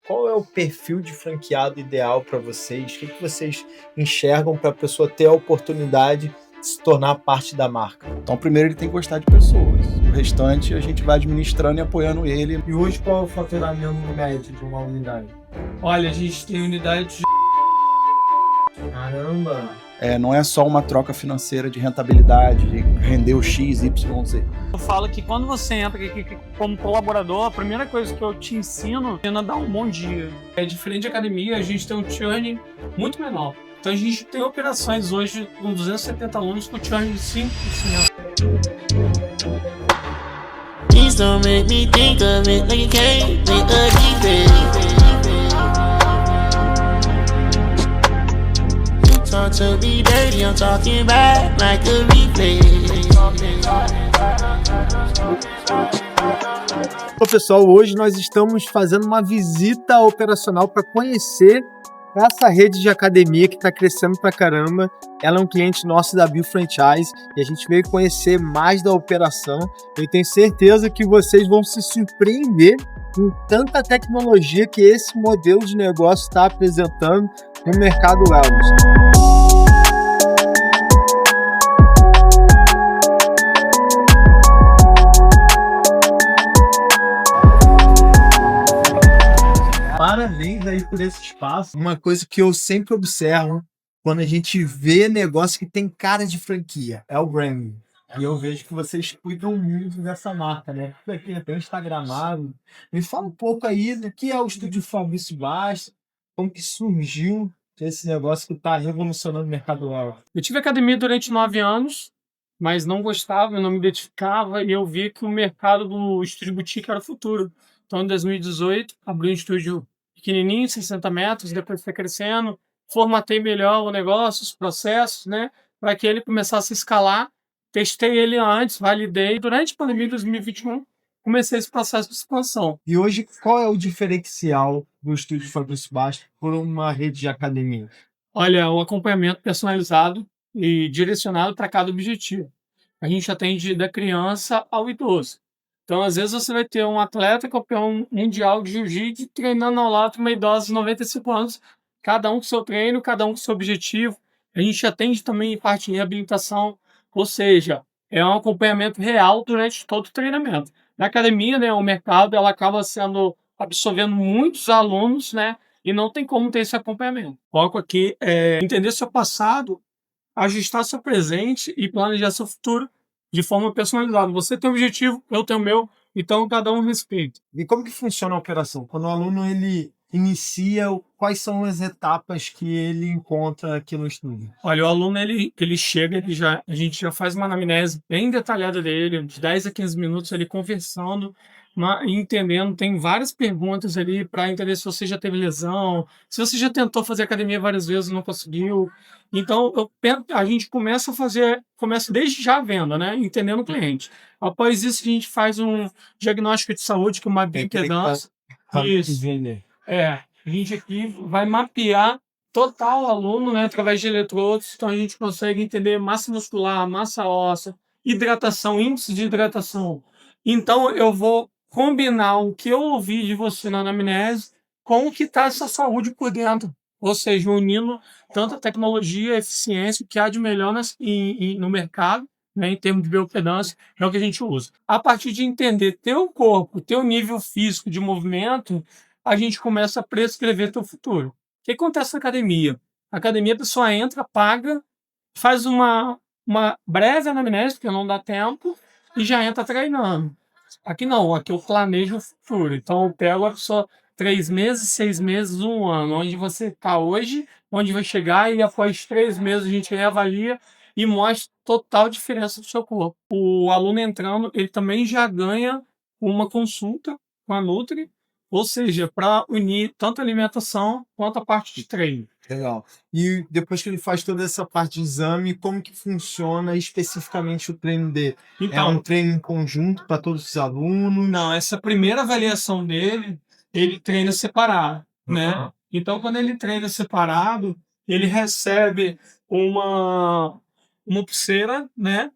qual é o perfil de franqueado ideal para vocês? O que vocês enxergam para a pessoa ter a oportunidade de se tornar parte da marca? Então, primeiro ele tem que gostar de pessoas. O restante a gente vai administrando e apoiando ele. E hoje qual é o faturamento médio de uma unidade? Olha, a gente tem unidade de... Caramba! Não é só uma troca financeira de rentabilidade, de render o X, Y, Z. Eu falo que quando você entra aqui como colaborador, a primeira coisa que eu te ensino é a dar um bom dia. É diferente de academia, a gente tem um churn muito menor. Então a gente tem operações hoje com 270 alunos com churn de 5%. Please don't make me think of it like you can't make a deep. Talk to me dirty, I'm talking back like a replay. Bom, pessoal, hoje nós estamos fazendo uma visita operacional para conhecer essa rede de academia que está crescendo pra caramba. Ela é um cliente nosso da Bio Franchise e a gente veio conhecer mais da operação. Eu tenho certeza que vocês vão se surpreender com tanta tecnologia que esse modelo de negócio está apresentando no mercado wellness. Parabéns aí por esse espaço. Uma coisa que eu sempre observo quando a gente vê negócio que tem cara de franquia é o branding. E eu vejo que vocês cuidam muito dessa marca, né? Aqui tem o Instagramado. Me fala um pouco aí do que é o Estúdio Fabrício Bastos, como que surgiu esse negócio que está revolucionando o mercado wellness. Eu tive academia durante 9 anos, mas não gostava, não me identificava e eu vi que o mercado do estúdio boutique era o futuro. Então, em 2018, abri um estúdio pequenininho, 60 metros, depois foi crescendo, formatei melhor o negócio, os processos, né, para que ele começasse a escalar. Testei ele antes, validei. Durante a pandemia de 2021, comecei esse processo de expansão. E hoje, qual é o diferencial do Estúdio Fabrício Bastos por uma rede de academia? Olha, o acompanhamento personalizado e direcionado para cada objetivo. A gente atende da criança ao idoso. Então, às vezes, você vai ter um atleta campeão mundial de jiu-jitsu treinando ao lado de uma idosa de 95 anos, cada um com seu treino, cada um com seu objetivo. A gente atende também em parte de reabilitação, ou seja, é um acompanhamento real durante todo o treinamento. Na academia, né, o mercado ela acaba absorvendo muitos alunos, né, e não tem como ter esse acompanhamento. O foco aqui é entender seu passado, ajustar seu presente e planejar seu futuro de forma personalizada. Você tem um objetivo, eu tenho o meu, então cada um respeita. E como que funciona a operação? Quando o aluno ele inicia, quais são as etapas que ele encontra aqui no estúdio? Olha, o aluno ele chega, a gente já faz uma anamnese bem detalhada dele, de 10 a 15 minutos ele conversando, entendendo, tem várias perguntas ali para entender se você já teve lesão, se você já tentou fazer academia várias vezes e não conseguiu. Então, a gente começa desde já a venda, né? Entendendo o cliente. Após isso, a gente faz um diagnóstico de saúde, que é uma bioimpedância. Isso. A gente aqui vai mapear total aluno, né, através de eletrodos, então a gente consegue entender massa muscular, massa óssea, hidratação, índice de hidratação. Então, eu vou combinar o que eu ouvi de você na anamnese com o que está essa saúde por dentro. Ou seja, unindo tanto a tecnologia, a eficiência, o que há de melhor no mercado, né, em termos de bioimpedância, é o que a gente usa. A partir de entender teu corpo, teu nível físico de movimento, a gente começa a prescrever teu futuro. O que acontece na academia? A academia a pessoa entra, paga, faz uma breve anamnese, porque não dá tempo, e já entra treinando. Aqui não, aqui eu planejo o futuro. Então eu pego a pessoa 3 meses, 6 meses, 1 ano, onde você está hoje, onde vai chegar, e após 3 meses a gente reavalia e mostra total diferença do seu corpo. O aluno entrando, ele também já ganha uma consulta com a Nutri, ou seja, para unir tanto a alimentação quanto a parte de treino. Legal. E depois que ele faz toda essa parte de exame, como que funciona especificamente o treino dele? É um treino em conjunto para todos os alunos? Não, essa primeira avaliação dele, ele treina separado, né? Então, quando ele treina separado, ele recebe uma pulseira, né,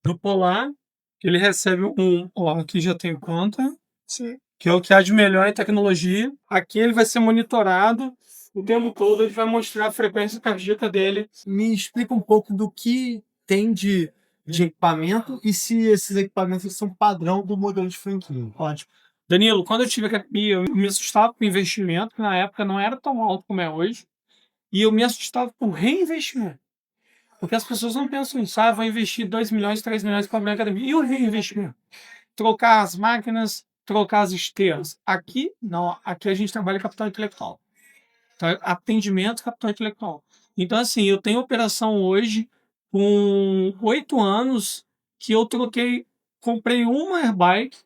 do Polar, ele recebe aqui já tem conta, sim, que é o que há de melhor em tecnologia. Aqui ele vai ser monitorado o tempo todo, ele vai mostrar a frequência cardíaca dele. Me explica um pouco do que tem de equipamento e se esses equipamentos são padrão do modelo de franquia. Ótimo. Danilo, quando eu tive academia, eu me assustava com o investimento, que na época não era tão alto como é hoje, e eu me assustava com o reinvestimento. Porque as pessoas não pensam nisso, vou investir 2 milhões, 3 milhões para abrir uma academia. E o reinvestimento? Trocar as máquinas, trocar as esteiras. Aqui, não. Aqui a gente trabalha capital intelectual. Então, atendimento capital intelectual. Então, assim, eu tenho operação hoje com 8 anos que eu comprei uma airbike,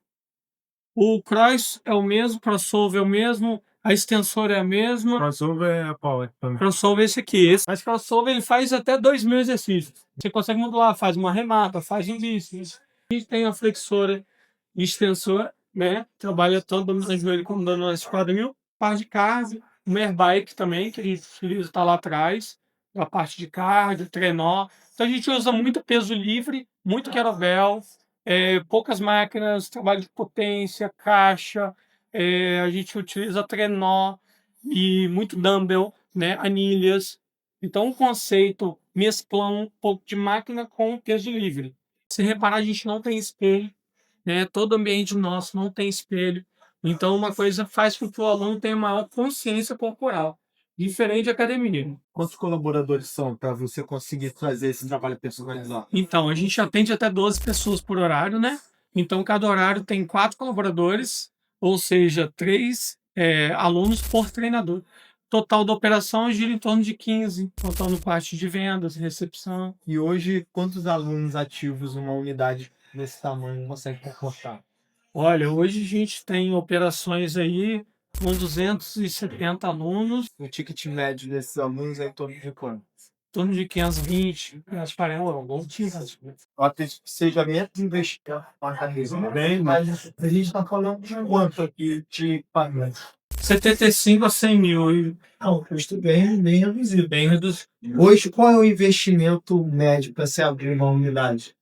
o cross é o mesmo, crossover é o mesmo, a extensora é a mesma. Crossover é a Power. Crossover é esse aqui. Mas crossover ele faz até 2.000 exercícios. Você consegue modular, faz uma remata, faz um bíceps. A gente tem a flexora e extensora, né? Trabalha tanto no joelho como dando esse quadril. Parte de cardio, uma airbike também, que a gente utiliza, tá lá atrás. A parte de cardio, trenó. Então a gente usa muito peso livre, muito kettlebell, poucas máquinas, trabalho de potência, caixa. A gente utiliza trenó e muito dumbbell, né, anilhas. Então, o conceito mesclando um pouco de máquina com peso livre. Se reparar, a gente não tem espelho, né? Todo ambiente nosso não tem espelho. Então, uma coisa faz com que o aluno tenha maior consciência corporal, diferente de academia. Quantos colaboradores são para você conseguir fazer esse trabalho personalizado? Então, a gente atende até 12 pessoas por horário, né? Então, cada horário tem 4 colaboradores, ou seja, 3 alunos por treinador. Total da operação gira em torno de 15, contando parte de vendas, recepção. E hoje, quantos alunos ativos uma unidade desse tamanho consegue comportar? Olha, hoje a gente tem operações aí com 270 alunos, O ticket médio desses alunos é em torno de quanto? em torno de 520, 540, é um bom ticket. Eu acredito que seja menos investimento na academia, bem, mas a gente está falando de quanto aqui de equipamento? 75 a 100 mil. Não, custo bem reduzido. Bem reduzido. Hoje, qual é o investimento médio para se abrir uma unidade?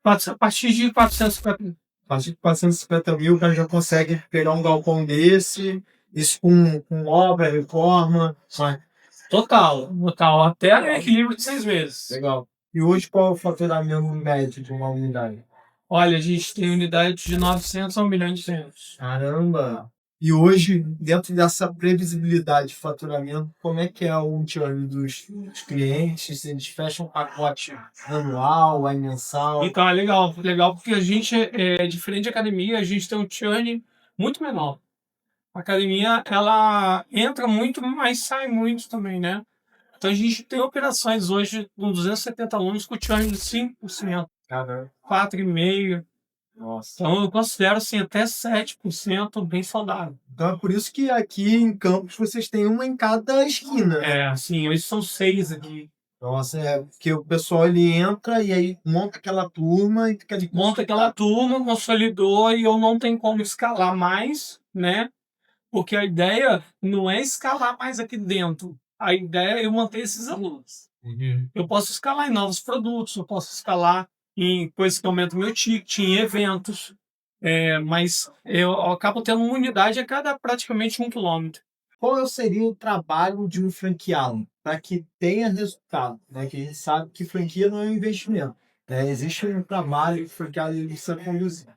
A partir de 450. A partir de 450 mil, o cara já consegue pegar um galpão desse, isso com obra, reforma. Total. Até equilíbrio de 6 meses. Legal. E hoje, qual é o faturamento médio de uma unidade? Olha, a gente tem unidade de 900 a 1 milhão e 200. Caramba! E hoje, dentro dessa previsibilidade de faturamento, como é que é o churn dos clientes? Eles fecham um pacote anual, mensal? Então é legal porque a gente é diferente de academia, a gente tem um churn muito menor. A academia, ela entra muito, mas sai muito também, né? Então a gente tem operações hoje com 270 alunos com churn de 5%, Caramba. 4,5%. Nossa. Então eu considero assim até 7% bem saudável. Então é por isso que aqui em Campos vocês têm uma em cada esquina. Assim, hoje são 6 aqui. Nossa, porque o pessoal ele entra e aí monta aquela turma e fica ali. Monta aquela turma, consolidou e eu não tenho como escalar mais, né? Porque a ideia não é escalar mais aqui dentro. A ideia é eu manter esses alunos. Eu posso escalar em novos produtos, eu posso escalar em coisas que aumentam meu ticket, em eventos. Mas eu acabo tendo uma unidade a cada praticamente 1 quilômetro. Qual seria o trabalho de um franqueado para que tenha resultado? Né? Que a gente sabe que franquia não é um investimento. Né? Existe um trabalho que o franqueado ele precisa conduzir.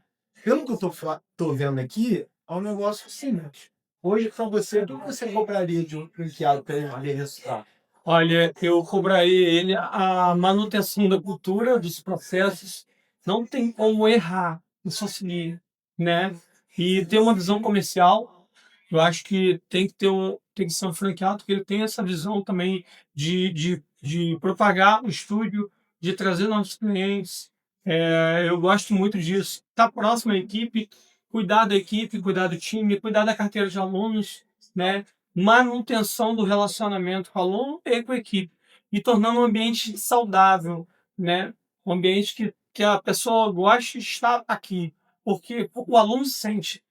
Pelo que eu estou vendo aqui, é um negócio simples. Hoje, para você, o que você cobraria de um franqueado para ele ter resultado? Olha, eu cobraria ele a manutenção da cultura, dos processos. Não tem como errar, isso seguir, né? E ter uma visão comercial. Eu acho que tem que ser um franqueado que ele tem essa visão também de propagar o estúdio, de trazer novos clientes. Eu gosto muito disso. Estar próximo à equipe, cuidar da equipe, cuidar do time, cuidar da carteira de alunos, né? Manutenção do relacionamento com o aluno e com a equipe. E tornando um ambiente saudável, né? Um ambiente que a pessoa goste de estar aqui. Porque o aluno sente.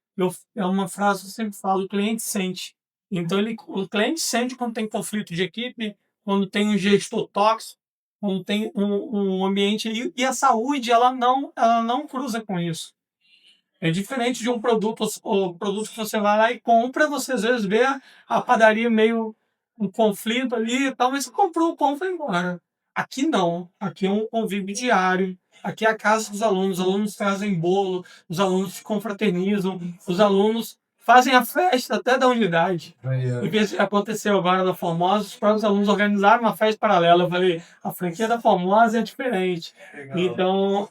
É uma frase que eu sempre falo, o cliente sente. Então, o cliente sente quando tem conflito de equipe, quando tem um gestor tóxico, quando tem um ambiente... E a saúde, ela não cruza com isso. É diferente de um produto, o produto que você vai lá e compra, você às vezes vê a padaria meio um conflito ali e tal, mas você comprou o pão e foi embora. Aqui não. Aqui é um convívio diário. Aqui é a casa dos alunos. Os alunos trazem bolo, os alunos se confraternizam, os alunos fazem a festa até da unidade. Em vez de aconteceu agora na Formosa, os próprios alunos organizaram uma festa paralela. Eu falei, a franquia da Formosa é diferente. Então,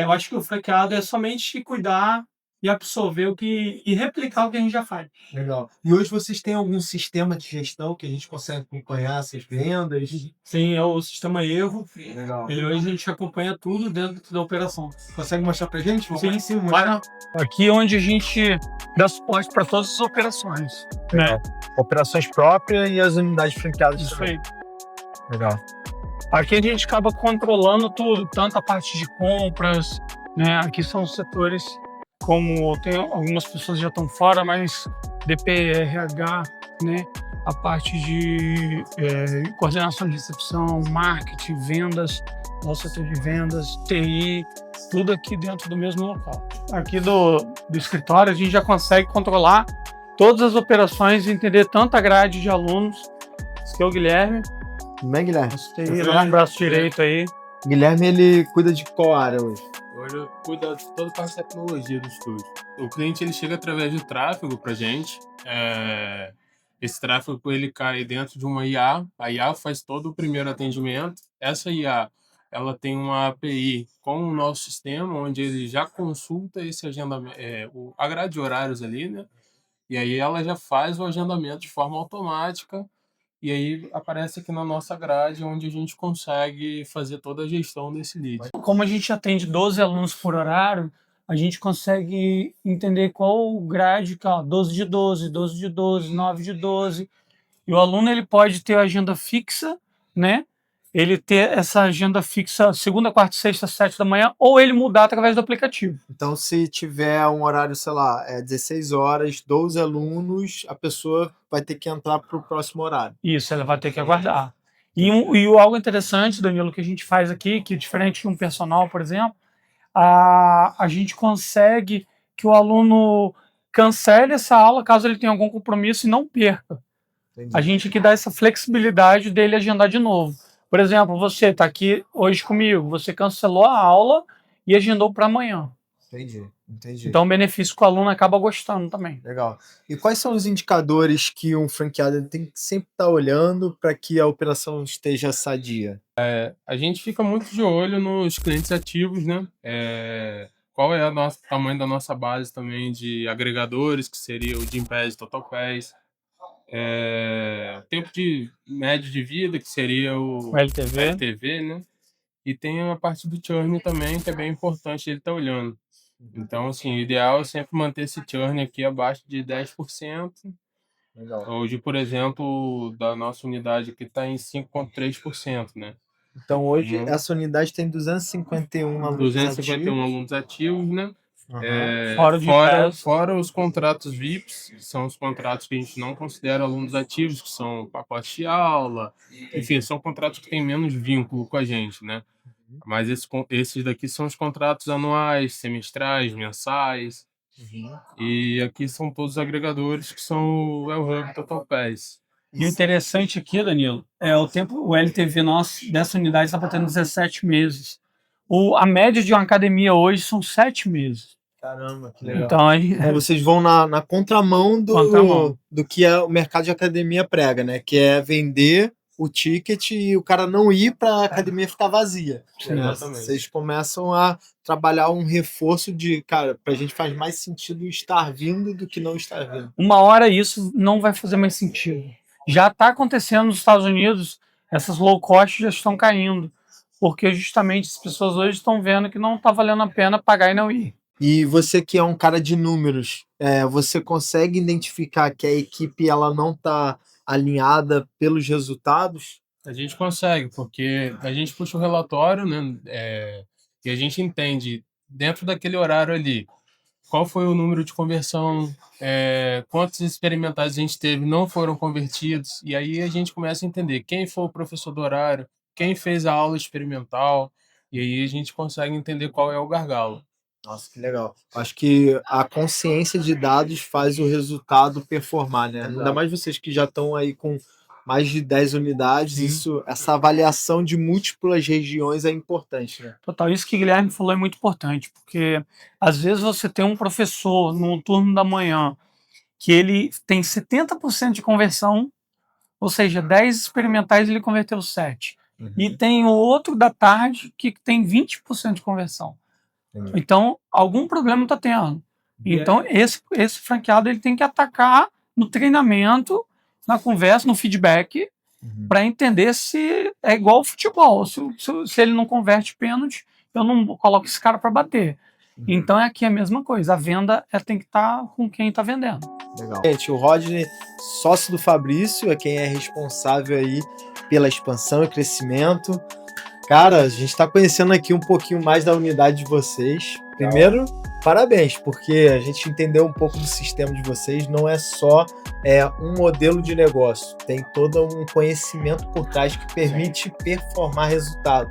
eu acho que o franqueado é somente cuidar e absorver e replicar o que a gente já faz. Legal. E hoje vocês têm algum sistema de gestão que a gente consegue acompanhar essas vendas? Sim, é o sistema Evo. Legal. Ele hoje a gente acompanha tudo dentro da operação. Consegue mostrar pra gente? Sim. Vai lá. Aqui é onde a gente dá suporte para todas as operações. Né? Operações próprias e as unidades franqueadas Isso também. aí. Legal. Aqui a gente acaba controlando tudo, tanto a parte de compras, né? Aqui são os setores, como tem algumas pessoas que já estão fora, mas DP, RH, né? A parte de coordenação de recepção, marketing, vendas, nosso setor de vendas, TI, tudo aqui dentro do mesmo local. Aqui do escritório a gente já consegue controlar todas as operações e entender tanto a grade de alunos. Esse aqui é o Guilherme. Não é, Guilherme? Nosso TI lá no braço direito aí. Guilherme, ele cuida de qual área hoje? Hoje eu cuido de toda a parte de tecnologia do estúdio. O cliente ele chega através do tráfego para a gente. Esse tráfego ele cai dentro de uma IA. A IA faz todo o primeiro atendimento. Essa IA ela tem uma API com o nosso sistema, onde ele já consulta esse agendamento, a grade de horários ali, né? E aí ela já faz o agendamento de forma automática. E aí aparece aqui na nossa grade, onde a gente consegue fazer toda a gestão desse lead. Como a gente atende 12 alunos por horário, a gente consegue entender qual grade, 12 de 12, 12 de 12, 9 de 12. E o aluno ele pode ter a agenda fixa, né? Ele ter essa agenda fixa segunda, quarta, sexta, 7 da manhã, ou ele mudar através do aplicativo. Então, se tiver um horário, sei lá, 16 horas, 12 alunos, a pessoa vai ter que entrar para o próximo horário. Isso, ela vai ter que aguardar. E algo interessante, Danilo, que a gente faz aqui, que diferente de um personal, por exemplo, a gente consegue que o aluno cancele essa aula caso ele tenha algum compromisso e não perca. Entendi. A gente aqui dá essa flexibilidade dele agendar de novo. Por exemplo, você está aqui hoje comigo, você cancelou a aula e agendou para amanhã. Entendi. Então, o benefício que o aluno acaba gostando também. Legal. E quais são os indicadores que um franqueado tem que sempre estar olhando para que a operação esteja sadia? A gente fica muito de olho nos clientes ativos, né? Qual é o tamanho da nossa base também de agregadores, que seria o Gympass e TotalPass. Tempo de médio de vida, que seria o LTV, né? E tem a parte do churn também, que é bem importante ele estar olhando. Então, assim, o ideal é sempre manter esse churn aqui abaixo de 10%. Legal. Hoje, por exemplo, da nossa unidade aqui está em 5,3%, né? Então, hoje, essa unidade tem 251 alunos 251 alunos ativos, né? Fora Fora os contratos VIPs, que são os contratos que a gente não considera alunos ativos, que são pacote de aula, enfim, são contratos que têm menos vínculo com a gente, né? Mas esses daqui são os contratos anuais, semestrais, mensais. E aqui são todos os agregadores que são o Hub e TotalPass. E o interessante aqui, Danilo, o LTV nosso dessa unidade está batendo 17 meses. A média de uma academia hoje são 7 meses. Caramba, que legal. Então, vocês vão na contramão do que o mercado de academia prega, né? Que é vender o ticket e o cara não ir para a academia ficar vazia. Exatamente. Vocês começam a trabalhar um reforço de, cara, pra gente faz mais sentido estar vindo do que não estar vindo. Uma hora isso não vai fazer mais sentido. Já está acontecendo nos Estados Unidos, essas low cost já estão caindo, porque justamente as pessoas hoje estão vendo que não está valendo a pena pagar e não ir. E você que é um cara de números, você consegue identificar que a equipe ela não está alinhada pelos resultados? A gente consegue, porque a gente puxa o relatório, né? E a gente entende, dentro daquele horário ali, qual foi o número de conversão, quantos experimentais a gente teve não foram convertidos, e aí a gente começa a entender quem foi o professor do horário, quem fez a aula experimental, e aí a gente consegue entender qual é o gargalo. Nossa, que legal. Acho que a consciência de dados faz o resultado performar, né? Ainda Exato. mais vocês que já estão aí com mais de 10 unidades, Sim. essa avaliação de múltiplas regiões é importante, né? Total, isso que o Guilherme falou é muito importante, porque às vezes você tem um professor no turno da manhã que ele tem 70% de conversão, ou seja, 10 experimentais ele converteu 7. E tem o outro da tarde que tem 20% de conversão. Então, algum problema está tendo. Então, esse franqueado ele tem que atacar no treinamento, na conversa, no feedback, para entender se é igual ao futebol. Se ele não converte pênalti, eu não coloco esse cara para bater. Então, aqui é a mesma coisa. A venda tem que estar com quem está vendendo. Legal. Gente, o Rodney, sócio do Fabrício, é quem é responsável aí pela expansão e crescimento. Cara, a gente está conhecendo aqui um pouquinho mais da unidade de vocês. Primeiro, parabéns, porque a gente entendeu um pouco do sistema de vocês. Não é só um modelo de negócio, tem todo um conhecimento por trás que permite performar resultado.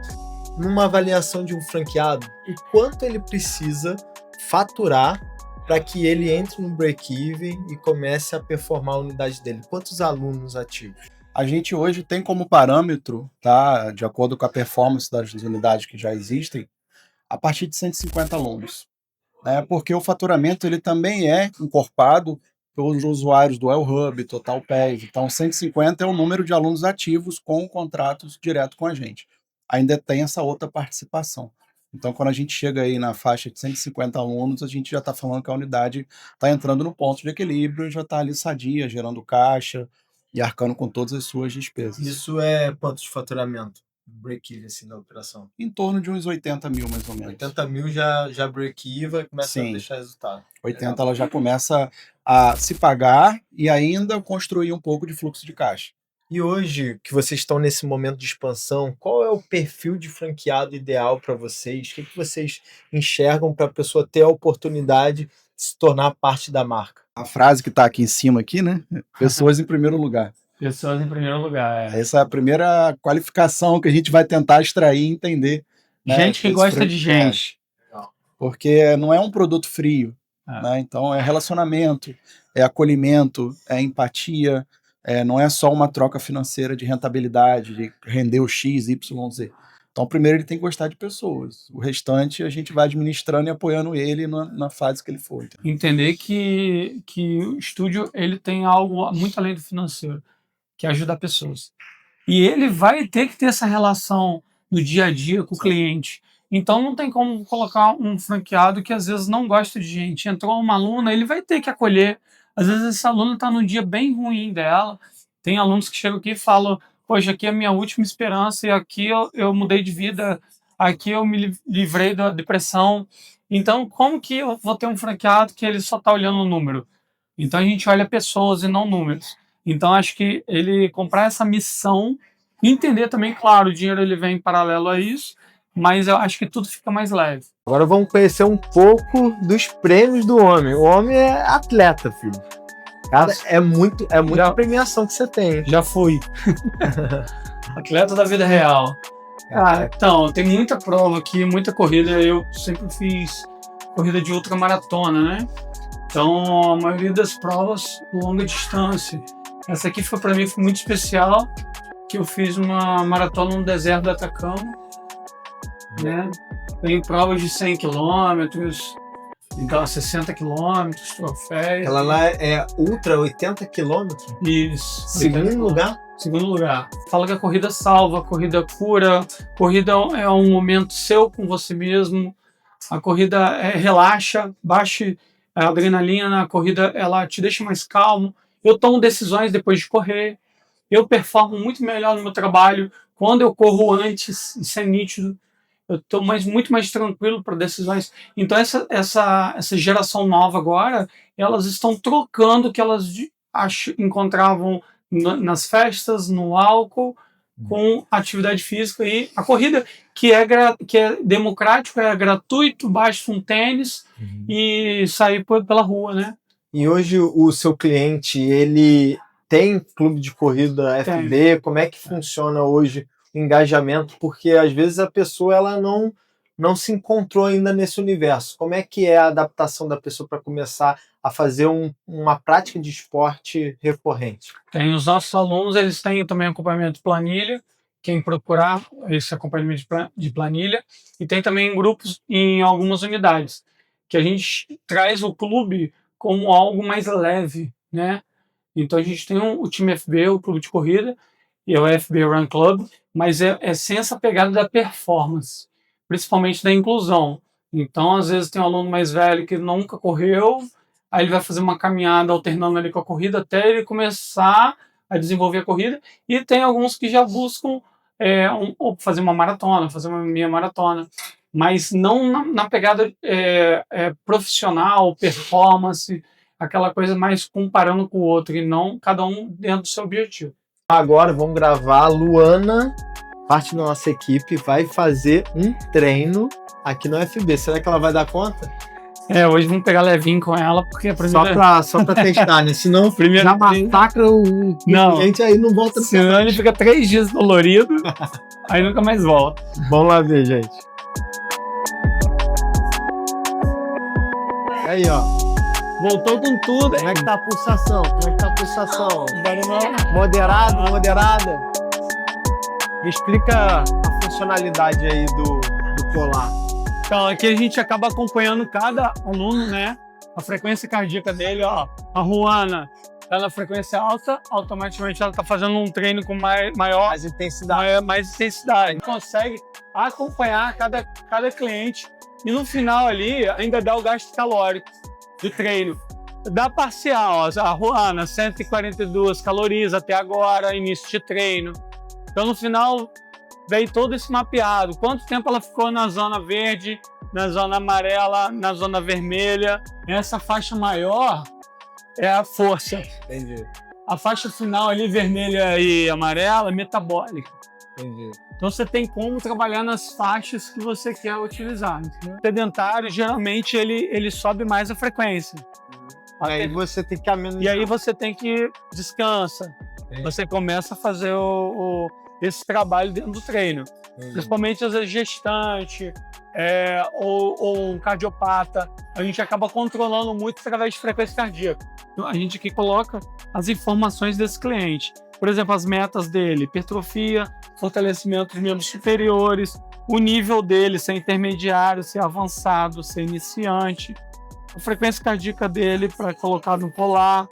Numa avaliação de um franqueado, o quanto ele precisa faturar para que ele entre no break-even e comece a performar a unidade dele? Quantos alunos ativos? A gente hoje tem como parâmetro, tá, de acordo com a performance das unidades que já existem, a partir de 150 alunos. Né? Porque o faturamento ele também é encorpado pelos usuários do El-Hub, TotalPEV. Então, 150 é o número de alunos ativos com contratos direto com a gente. Ainda tem essa outra participação. Então, quando a gente chega aí na faixa de 150 alunos, a gente já está falando que a unidade está entrando no ponto de equilíbrio, já está ali sadia, gerando caixa e arcando com todas as suas despesas. Isso é quanto de faturamento? Break-even assim, da operação? Em torno de uns 80 mil, mais ou menos. 80 mil já break-even e começa a Sim. deixar resultado. 80 ela já começa a se pagar e ainda construir um pouco de fluxo de caixa. E hoje, que vocês estão nesse momento de expansão, qual é o perfil de franqueado ideal para vocês? O que vocês enxergam para a pessoa ter a oportunidade de se tornar parte da marca? A frase que está aqui em cima, aqui, né? Pessoas em primeiro lugar. Pessoas em primeiro lugar. Essa é a primeira qualificação que a gente vai tentar extrair e entender. Né? Gente que gosta de gente. Porque não é um produto frio. Né? Então é relacionamento, é acolhimento, é empatia, não é só uma troca financeira de rentabilidade, de render o X, Y, Z. Então primeiro ele tem que gostar de pessoas. O restante a gente vai administrando e apoiando ele na fase que ele for. Então. Entender que o estúdio ele tem algo muito além do financeiro, que é ajudar pessoas. E ele vai ter que ter essa relação no dia a dia com o cliente. Então não tem como colocar um franqueado que às vezes não gosta de gente. Entrou uma aluna, ele vai ter que acolher. Às vezes essa aluna está num dia bem ruim dela. Tem alunos que chegam aqui e falam, poxa, aqui é a minha última esperança e aqui eu mudei de vida, aqui eu me livrei da depressão. Então como que eu vou ter um franqueado que ele só está olhando o número? Então a gente olha pessoas e não números. Então acho que ele comprar essa missão, entender também, claro, o dinheiro ele vem em paralelo a isso, mas eu acho que tudo fica mais leve. Agora vamos conhecer um pouco dos prêmios do homem. O homem é atleta, filho. Cara, é muita premiação que você tem. Já fui. Atleta da vida real. Então, tem muita prova aqui, muita corrida. Eu sempre fiz corrida de ultramaratona, né? Então, a maioria das provas, longa distância. Essa aqui foi para mim foi muito especial, que eu fiz uma maratona no deserto do Atacama, né? Tem provas de 100 quilômetros, então 60 quilômetros, troféu. Ela lá é ultra 80 quilômetros? Isso. Segundo lugar? Segundo lugar. Fala que a corrida salva, a corrida cura, a corrida é um momento seu com você mesmo, a corrida relaxa, baixa a adrenalina, a corrida ela te deixa mais calmo. Eu tomo decisões depois de correr, eu performo muito melhor no meu trabalho quando eu corro antes, isso é nítido. Eu estou muito mais tranquilo para decisões. Então essa geração nova agora, elas estão trocando o que elas encontravam nas festas, no álcool, com atividade física e a corrida, que é democrático, é gratuito, basta um tênis e sair pela rua, né? E hoje o seu cliente, ele tem clube de corrida FB? Como é que funciona hoje o engajamento? Porque às vezes a pessoa ela não não se encontrou ainda nesse universo. Como é que é a adaptação da pessoa para começar a fazer uma prática de esporte recorrente? Tem os nossos alunos, eles têm também acompanhamento de planilha, quem procurar esse acompanhamento de planilha, e tem também grupos em algumas unidades, que a gente traz o clube como algo mais leve, né? Então a gente tem o time FB, o clube de corrida, e é o FB Run Club, mas é sem essa pegada da performance, principalmente da inclusão. Então, às vezes, tem um aluno mais velho que nunca correu, aí ele vai fazer uma caminhada alternando ali com a corrida até ele começar a desenvolver a corrida, e tem alguns que já buscam fazer uma maratona, fazer uma meia maratona, mas não na pegada profissional, performance, aquela coisa mais comparando com o outro, e não cada um dentro do seu objetivo. Agora vamos gravar. A Luana, parte da nossa equipe, vai fazer um treino aqui no FB. Será que ela vai dar conta? Hoje vamos pegar levinho com ela, porque a primeira... Só pra testar, né? Senão Primeiro já massacra o cliente, aí não volta no senão ele fica 3 dias dolorido, aí nunca mais volta. Vamos lá ver, gente. Aí, ó. Voltou com tudo. Como é que tá a pulsação? Não. Moderada? Me explica a funcionalidade aí do colar. Então, aqui a gente acaba acompanhando cada aluno, né? A frequência cardíaca dele, ó. A Juana tá na frequência alta, automaticamente ela tá fazendo um treino com mais intensidade. Mais intensidade. A gente consegue acompanhar cada cliente e no final ali ainda dá o gasto calórico do treino. Da parcial, ó, a Juana, 142 calorias até agora, início de treino. Então no final veio todo esse mapeado. Quanto tempo ela ficou na zona verde, na zona amarela, na zona vermelha. Essa faixa maior é a força. Entendi. A faixa final ali, vermelha e amarela, é metabólica. Entendi. Então você tem como trabalhar nas faixas que você quer utilizar. O sedentário, geralmente, ele sobe mais a frequência. Aí você tem que amenizar. E aí você tem que descansa. Você começa a fazer esse trabalho dentro do treino. Principalmente às vezes gestante ou um cardiopata. A gente acaba controlando muito através de frequência cardíaca. Então, a gente aqui coloca as informações desse cliente. Por exemplo, as metas dele: hipertrofia, fortalecimento dos membros superiores, o nível dele, se é intermediário, se é avançado, se é iniciante, a frequência cardíaca dele para colocar no polar,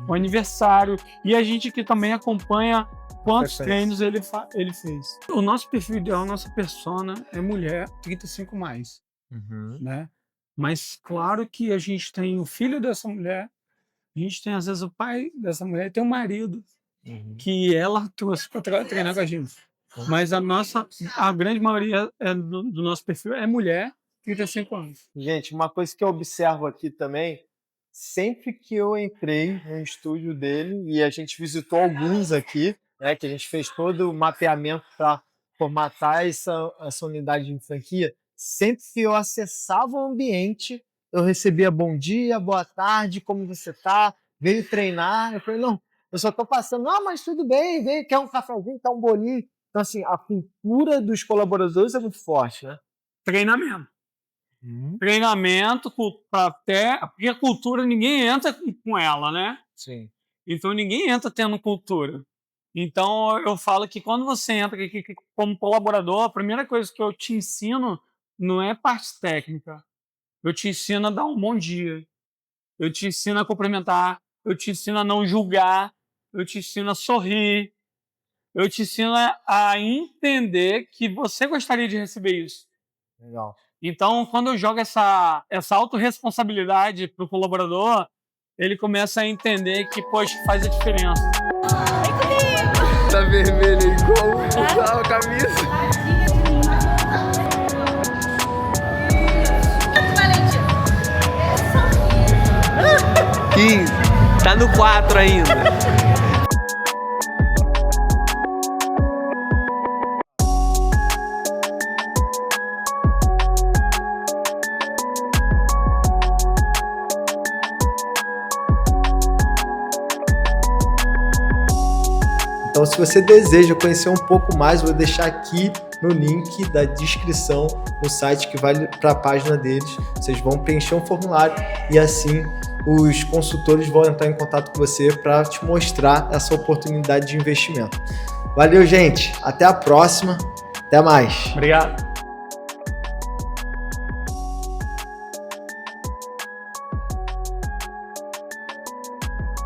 o aniversário, e a gente aqui também acompanha quantos treinos ele fez. O nosso perfil ideal, a nossa persona é mulher 35 mais, né? Mas claro que a gente tem o filho dessa mulher, a gente tem às vezes o pai dessa mulher, e tem o marido que ela trouxe para treinar com a gente. Mas a grande maioria do nosso perfil é mulher, 35 anos. Gente, uma coisa que eu observo aqui também, sempre que eu entrei no estúdio dele, e a gente visitou alguns aqui, né, que a gente fez todo o mapeamento para formatar essa unidade de franquia, sempre que eu acessava o ambiente, eu recebia bom dia, boa tarde, como você tá? Veio treinar? Eu falei, não, eu só tô passando, mas tudo bem, vem, quer um cafezinho, quer um bolinho? Então, assim, a cultura dos colaboradores é muito forte, né? Treinamento. Treinamento, até porque a cultura ninguém entra com ela, né? Sim. Então ninguém entra tendo cultura. Então eu falo que quando você entra aqui como colaborador, a primeira coisa que eu te ensino não é parte técnica. Eu te ensino a dar um bom dia. Eu te ensino a cumprimentar. Eu te ensino a não julgar. Eu te ensino a sorrir. Eu te ensino a entender que você gostaria de receber isso. Legal. Então, quando eu jogo essa autorresponsabilidade para o colaborador, ele começa a entender que, poxa, faz a diferença. Tá vermelho aí, como usar a camisa? Tá no 4 ainda. Então, se você deseja conhecer um pouco mais, vou deixar aqui no link da descrição no site que vai para a página deles. Vocês vão preencher um formulário e assim os consultores vão entrar em contato com você para te mostrar essa oportunidade de investimento. Valeu, gente. Até a próxima. Até mais. Obrigado.